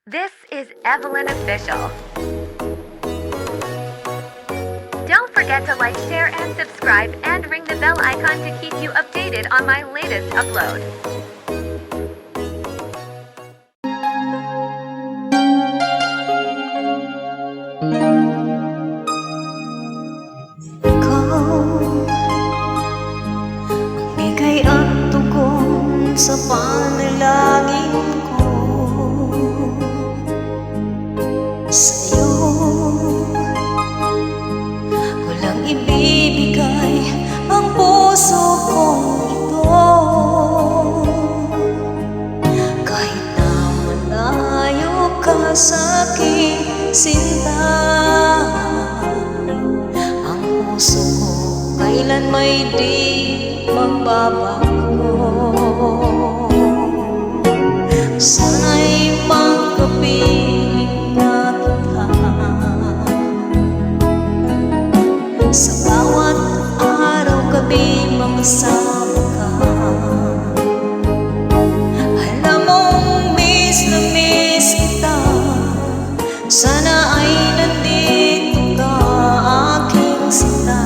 This is Evelyn Official. Don't forget to like, share, and subscribe, and ring the bell icon to keep you updated on my latest upload. Bigay at tugon sa panalangin ko sa'yo. Walang ibibigay ang puso kong ito, kahit na malayo ka sa aking sinta. Ang puso ko kailan may di magbabago. Sana'y magkapiling na kita sa bawat araw, gabi makasama ka. Alam mong miss na miss kita, sana ay nandito ka, aking sinta.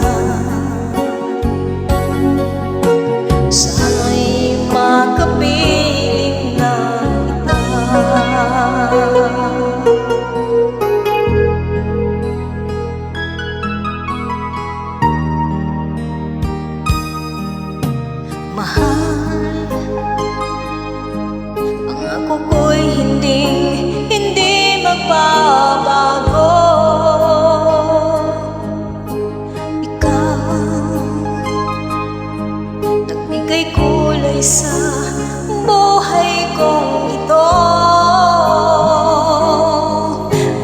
Sana'y makapiling na kita. Mahal, pangako ko'y hindi magbabago. Nagbigay kulay sa buhay kong ito,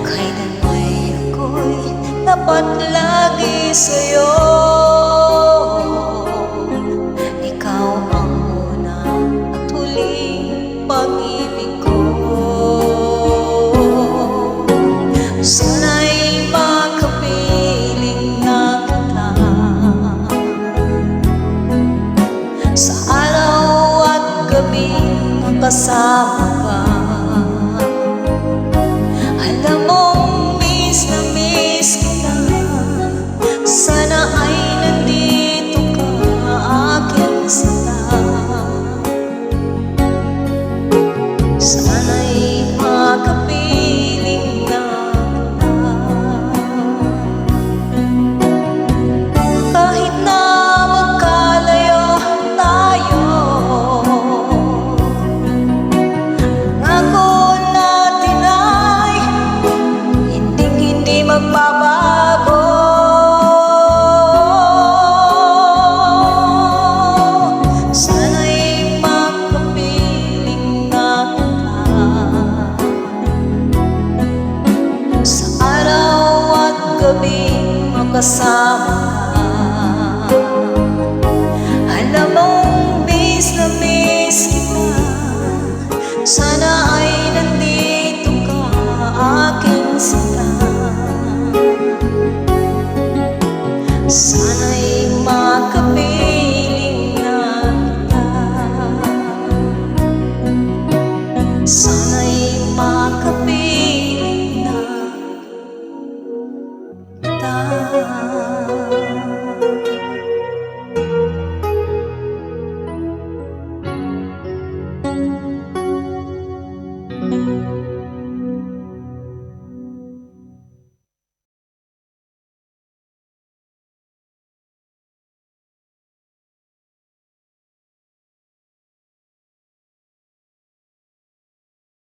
kailan may ako'y dapat lagi sa'yo. Ikaw ang una at huling pag-ibig ko. Sana'y makapiling na kita sa araw at gabi makasama ka. Alam mong miss na miss kita, sana ay nandito ka, aking sinta. Sana'y makapiling na kita, kahit na magkalayo tayo. Ako natin ay hindi magbabago. Sana'y makapiling na kita sa araw at gabi makasama ka.